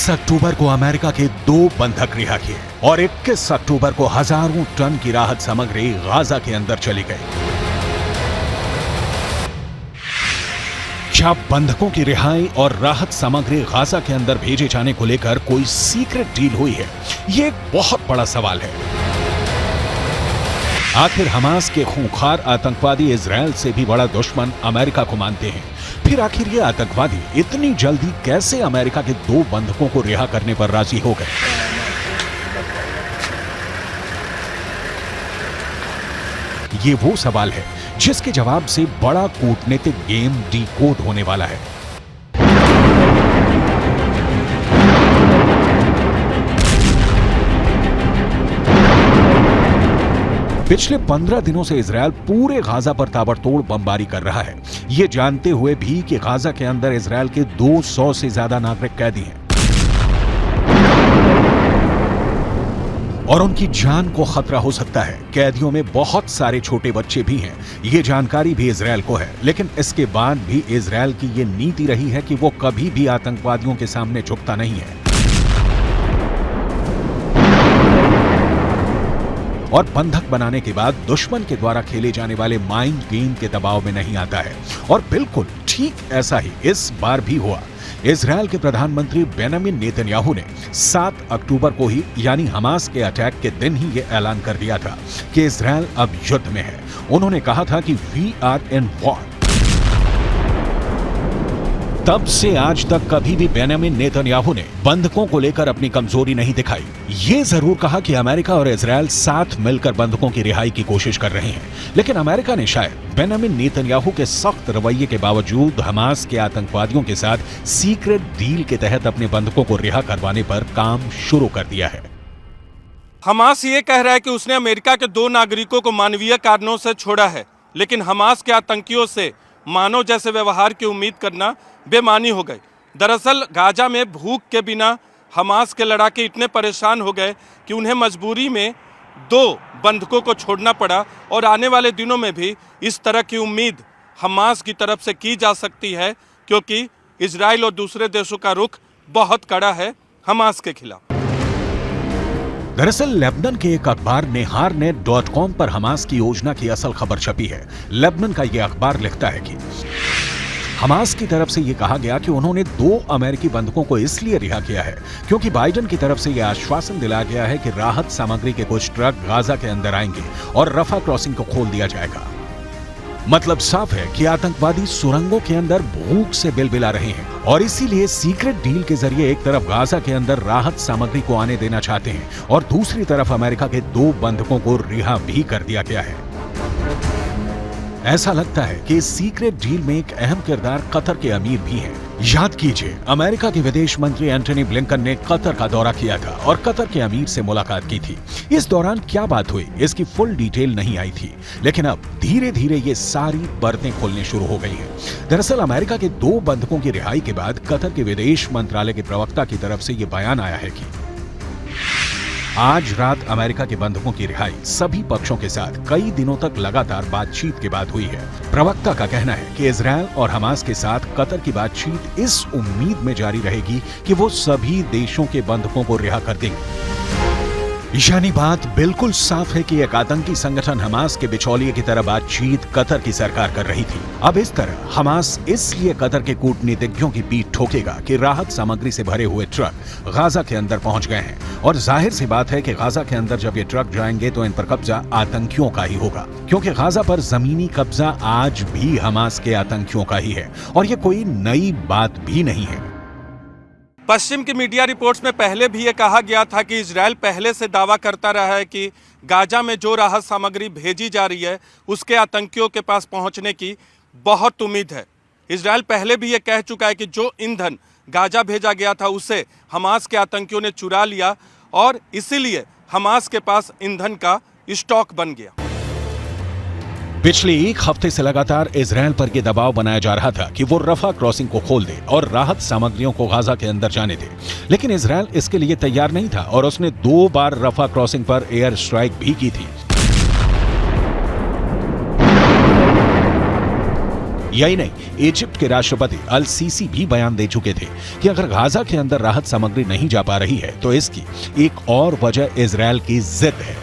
अक्टूबर को अमेरिका के 2 बंधक रिहा किए और 21 अक्टूबर को हजारों टन की राहत सामग्री गाजा के अंदर चली गई। क्या बंधकों की रिहाई और राहत सामग्री गाजा के अंदर भेजे जाने को लेकर कोई सीक्रेट डील हुई है? ये एक बहुत बड़ा सवाल है। आखिर हमास के खूंखार आतंकवादी इजराइल से भी बड़ा दुश्मन अमेरिका को मानते हैं। फिर आखिर ये आतंकवादी इतनी जल्दी कैसे अमेरिका के 2 बंधकों को रिहा करने पर राजी हो गए? ये वो सवाल है जिसके जवाब से बड़ा कूटनीतिक गेम डीकोड होने वाला है। पिछले 15 दिनों से इजरायल पूरे गाजा पर ताबड़तोड़ बमबारी कर रहा है, ये जानते हुए भी कि गाजा के अंदर इजरायल के 200 से ज्यादा नागरिक कैदी हैं और उनकी जान को खतरा हो सकता है। कैदियों में बहुत सारे छोटे बच्चे भी हैं, ये जानकारी भी इजरायल को है। लेकिन इसके बाद भी इजरायल की ये नीति रही है कि वो कभी भी आतंकवादियों के सामने झुकता नहीं है और बंधक बनाने के बाद दुश्मन के द्वारा खेले जाने वाले माइंड गेम के दबाव में नहीं आता है। और बिल्कुल ठीक ऐसा ही इस बार भी हुआ। इजरायल के प्रधानमंत्री बेंजामिन नेतन्याहू ने 7 अक्टूबर को ही यानी हमास के अटैक के दिन ही यह ऐलान कर दिया था कि इजरायल अब युद्ध में है। उन्होंने कहा था कि वी आर इन वॉर। तब से आज तक कभी भी बेंजामिन नेतन्याहू ने बंधकों को लेकर अपनी कमजोरी नहीं दिखाई। ये जरूर कहा कि अमेरिका और इजरायल साथ मिलकर बंधकों की रिहाई की कोशिश कर रहे हैं, लेकिन अमेरिका ने शायद बेंजामिन नेतन्याहू के सख्त रवैये के बावजूद हमास के आतंकवादियों के साथ सीक्रेट डील के तहत अपने बंधकों को रिहा करवाने पर काम शुरू कर दिया है। हमास ये कह रहा है कि उसने अमेरिका के 2 नागरिकों को मानवीय कारणों से छोड़ा है, लेकिन हमास के आतंकियों से मानव जैसे व्यवहार की उम्मीद करना बेमानी हो गई। दरअसल गाजा में भूख के बिना हमास के लड़ाके इतने परेशान हो गए कि उन्हें मजबूरी में 2 बंधकों को छोड़ना पड़ा और आने वाले दिनों में भी इस तरह की उम्मीद हमास की तरफ से की जा सकती है, क्योंकि इजराइल और दूसरे देशों का रुख बहुत कड़ा है हमास के खिलाफ। दरअसल लेबनान के एक अखबार neharnet.com पर हमास की योजना की असल खबर छपी है। लेबनान का यह अखबार लिखता है कि हमास की तरफ से यह कहा गया कि उन्होंने 2 अमेरिकी बंधकों को इसलिए रिहा किया है क्योंकि बाइडेन की तरफ से यह आश्वासन दिलाया गया है कि राहत सामग्री के कुछ ट्रक गाजा के अंदर आएंगे और रफा क्रॉसिंग को खोल दिया जाएगा। मतलब साफ है कि आतंकवादी सुरंगों के अंदर भूख से बिलबिला रहे हैं और इसीलिए सीक्रेट डील के जरिए एक तरफ गाजा के अंदर राहत सामग्री को आने देना चाहते हैं और दूसरी तरफ अमेरिका के 2 बंधकों को रिहा भी कर दिया गया है। ऐसा लगता है कि इस सीक्रेट डील में एक अहम किरदार कतर के अमीर भी हैं। याद कीजिए, अमेरिका के विदेश मंत्री एंटनी ब्लिंकन ने कतर का दौरा किया था और कतर के अमीर से मुलाकात की थी। इस दौरान क्या बात हुई इसकी फुल डिटेल नहीं आई थी, लेकिन अब धीरे धीरे ये सारी परतें खुलने शुरू हो गई हैं। दरअसल अमेरिका के 2 बंधकों की रिहाई के बाद कतर के विदेश मंत्रालय के प्रवक्ता की तरफ से ये बयान आया है कि आज रात अमेरिका के बंधकों की रिहाई सभी पक्षों के साथ कई दिनों तक लगातार बातचीत के बाद हुई है। प्रवक्ता का कहना है कि इजरायल और हमास के साथ कतर की बातचीत इस उम्मीद में जारी रहेगी कि वो सभी देशों के बंधकों को रिहा कर देंगे। यानी बात बिल्कुल साफ है कि एक आतंकी संगठन हमास के बिचौलिए की तरह बातचीत कतर की सरकार कर रही थी। अब इस तरह हमास इसलिए कतर के कूटनीतिज्ञों की पीठ ठोकेगा कि राहत सामग्री से भरे हुए ट्रक गाजा के अंदर पहुंच गए हैं और जाहिर सी बात है कि गाजा के अंदर जब ये ट्रक जाएंगे तो इन पर कब्जा आतंकियों का ही होगा, क्योंकि गाजा पर जमीनी कब्जा आज भी हमास के आतंकियों का ही है और ये कोई नई बात भी नहीं है। पश्चिम की मीडिया रिपोर्ट्स में पहले भी ये कहा गया था कि इजरायल पहले से दावा करता रहा है कि गाजा में जो राहत सामग्री भेजी जा रही है उसके आतंकियों के पास पहुंचने की बहुत उम्मीद है। इजरायल पहले भी ये कह चुका है कि जो ईंधन गाजा भेजा गया था उसे हमास के आतंकियों ने चुरा लिया और इसीलिए हमास के पास ईंधन का स्टॉक बन गया। पिछले 1 हफ्ते से लगातार इजरायल पर यह दबाव बनाया जा रहा था कि वो रफा क्रॉसिंग को खोल दे और राहत सामग्रियों को गाजा के अंदर जाने दे, लेकिन इजरायल इसके लिए तैयार नहीं था और उसने 2 बार रफा क्रॉसिंग पर एयर स्ट्राइक भी की थी। यही नहीं, इजिप्ट के राष्ट्रपति अल सीसी भी बयान दे चुके थे कि अगर गाजा के अंदर राहत सामग्री नहीं जा पा रही है तो इसकी एक और वजह इजरायल की जिद है।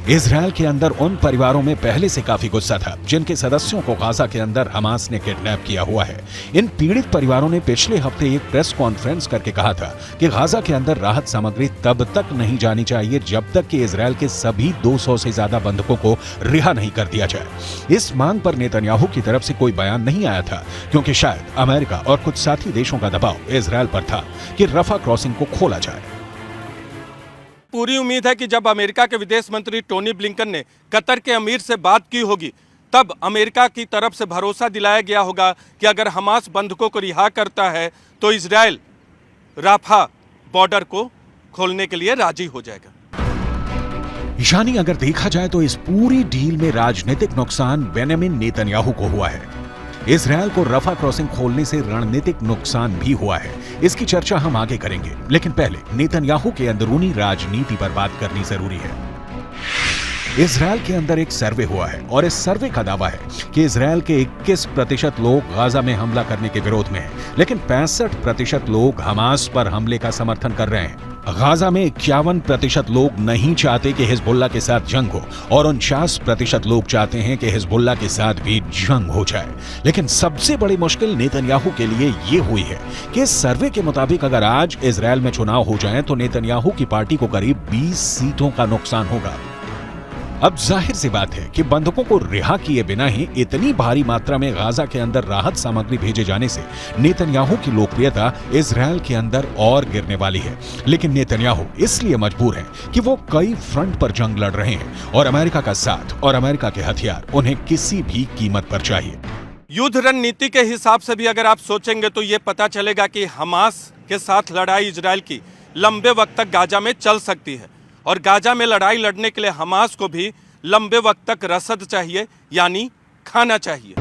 इजरायल के अंदर उन परिवारों में पहले से काफी गुस्सा था जिनके सदस्यों को गाजा के अंदर हमास ने किडनैप किया हुआ है। इन पीड़ित परिवारों ने पिछले हफ्ते एक प्रेस कॉन्फ्रेंस करके कहा था कि गाजा के अंदर राहत सामग्री तब तक नहीं जानी चाहिए जब तक कि इजरायल के सभी 200 से ज्यादा बंधकों को रिहा नहीं कर दिया जाए। इस मांग पर नेतन्याहू की तरफ से कोई बयान नहीं आया था क्योंकि शायद अमेरिका और कुछ साथी देशों का दबाव इजरायल पर था कि रफा क्रॉसिंग को खोला जाए। पूरी उम्मीद है कि जब अमेरिका के विदेश मंत्री टोनी ब्लिंकन ने कतर के अमीर से बात की होगी तब अमेरिका की तरफ से भरोसा दिलाया गया होगा कि अगर हमास बंधकों को रिहा करता है तो इजरायल राफा बॉर्डर को खोलने के लिए राजी हो जाएगा। यानी अगर देखा जाए तो इस पूरी डील में राजनीतिक नुकसान बेंजामिन नेतन्याहू को हुआ है। इजरायल को रफा क्रॉसिंग खोलने से रणनीतिक नुकसान भी हुआ है। इसकी चर्चा हम आगे करेंगे, लेकिन पहले नेतन्याहू के अंदरूनी राजनीति पर बात करनी जरूरी है। इजरायल के अंदर एक सर्वे हुआ है और इस सर्वे का दावा है कि इजरायल के 21% लोग गाजा में हमला करने के विरोध में हैं, लेकिन 65% लोग हमास पर हमले का समर्थन कर रहे हैं। गाजा में 51% लोग नहीं चाहते कि हिजबुल्लाह के साथ जंग हो और 49% लोग चाहते हैं कि हिजबुल्लाह के साथ भी जंग हो जाए। लेकिन सबसे बड़ी मुश्किल नेतन्याहू के लिए ये हुई है कि इस सर्वे के मुताबिक अगर आज इजरायल में चुनाव हो जाए तो नेतन्याहू की पार्टी को करीब 20 सीटों का नुकसान होगा। अब जाहिर सी बात है कि बंधकों को रिहा किए बिना ही इतनी भारी मात्रा में गाजा के अंदर राहत सामग्री भेजे जाने से नेतन्याहू की लोकप्रियता इजरायल के अंदर और गिरने वाली है। लेकिन नेतन्याहू इसलिए मजबूर है कि वो कई फ्रंट पर जंग लड़ रहे हैं और अमेरिका का साथ और अमेरिका के हथियार उन्हें किसी भी कीमत पर चाहिए। युद्ध रणनीति के हिसाब से भी अगर आप सोचेंगे तो ये पता चलेगा कि हमास के साथ लड़ाई इजरायल की लंबे वक्त तक गाजा में चल सकती है और गाजा में लड़ाई लड़ने के लिए हमास को भी लंबे वक्त तक रसद चाहिए, यानी खाना चाहिए।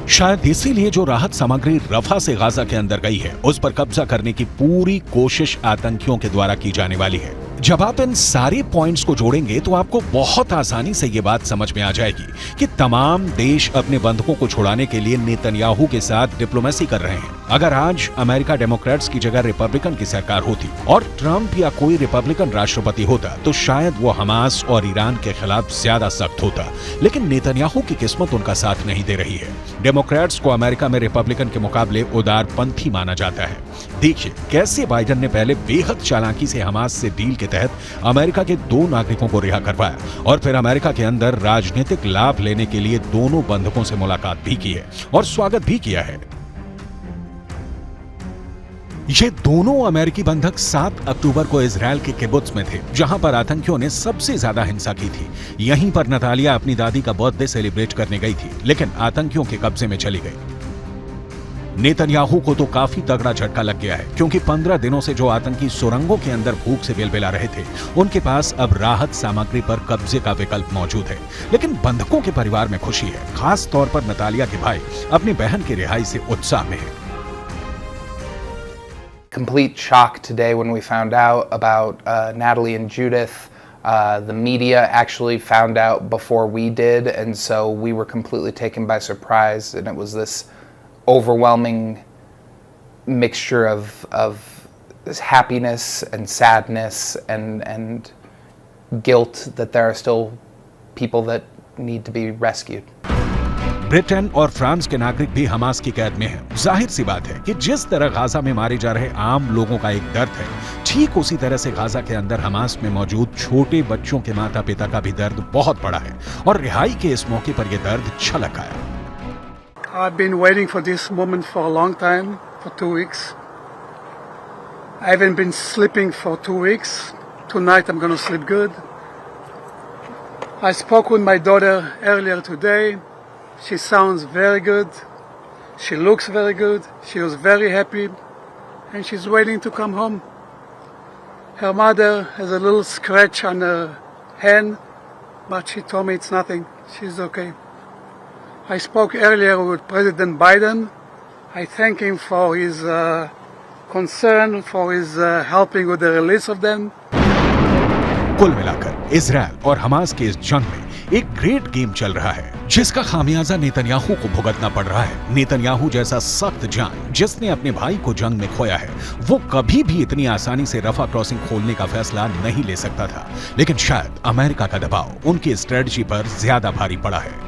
शायद इसीलिए जो राहत सामग्री रफा से गाजा के अंदर गई है उस पर कब्जा करने की पूरी कोशिश आतंकियों के द्वारा की जाने वाली है। जब आप इन सारे पॉइंट्स को जोड़ेंगे तो आपको बहुत आसानी से ये बात समझ में आ जाएगी कि तमाम देश अपने बंधकों को छुड़ाने के लिए नेतन्याहू के साथ डिप्लोमेसी कर रहे हैं। अगर आज अमेरिका डेमोक्रेट्स की जगह रिपब्लिकन की सरकार होती और ट्रंप या कोई रिपब्लिकन राष्ट्रपति होता तो शायद वो हमास और ईरान के खिलाफ ज्यादा सख्त होता, लेकिन नेतन्याहू की किस्मत उनका साथ नहीं दे रही है। डेमोक्रेट्स को अमेरिका में रिपब्लिकन के मुकाबले उदारपंथी माना जाता है। देखिए कैसे बाइडेन ने पहले बेहद चालाकी से हमास से डील के तहत अमेरिका के 2 नागरिकों को रिहा करवाया और फिर अमेरिका के अंदर राजनीतिक लाभ लेने के लिए दोनों बंधकों से मुलाकात भी की है और स्वागत भी किया है। ये दोनों अमेरिकी बंधक 7 अक्टूबर को इजरायल के किबुत्ज में थे जहां पर आतंकियों ने सबसे ज्यादा हिंसा की थी। यहीं पर नतालिया अपनी दादी का बर्थडे सेलिब्रेट करने गई थी, लेकिन आतंकियों के कब्जे में चली गई। नेतन्याहू को तो काफी तगड़ा झटका लग गया है क्योंकि 15 दिनों से जो आतंकी सुरंगों के अंदर भूख से बिलबिला रहे थे उनके पास अब राहत सामग्री पर कब्जे का विकल्प मौजूद है। लेकिन बंधकों के परिवार में खुशी है, खास तौर पर नतालिया के भाई अपनी बहन की रिहाई से उत्साह में है। Complete shock today when we found out about Natalie and Judith. The media actually found out before we did, and so we were completely taken by surprise, and it was this overwhelming mixture of this happiness and sadness and guilt that there are still people that need to be rescued. Britain और France के नागरिक भी Hamas की कैद में हैं। जाहिर सी बात है कि जिस तरह गाजा में मारे जा रहे आम लोगों का एक दर्द है, ठीक उसी तरह से गाजा के अंदर हमास में मौजूद छोटे बच्चों के माता पिता का भी दर्द बहुत बड़ा है और रिहाई के इस मौके पर यह दर्द छलक आया। I've been waiting for this moment for a long time, for 2 weeks. I haven't been sleeping for 2 weeks. Tonight I'm going to sleep good. I spoke with my daughter earlier today. She sounds very good. She looks very good. She was very happy and she's waiting to come home. Her mother has a little scratch on her hand, but she told me it's nothing. She's okay. I spoke earlier with President Biden. I thank him for his concern, for his helping with the release of them. कुल मिलाकर Israel और Hamas के इस जंग में एक great game चल रहा है, जिसका खामियाजा नेतन्याहू को भुगतना पड़ रहा है। नेतन्याहू जैसा सख्त जान जिसने अपने भाई को जंग में खोया है, वो कभी भी इतनी आसानी से रफा क्रॉसिंग खोलने का फैसला नहीं ले सकता था। लेकिन शायद अमेरिका का दबाव उनकी स्ट्रेटजी पर ज्यादा भारी पड़ा है।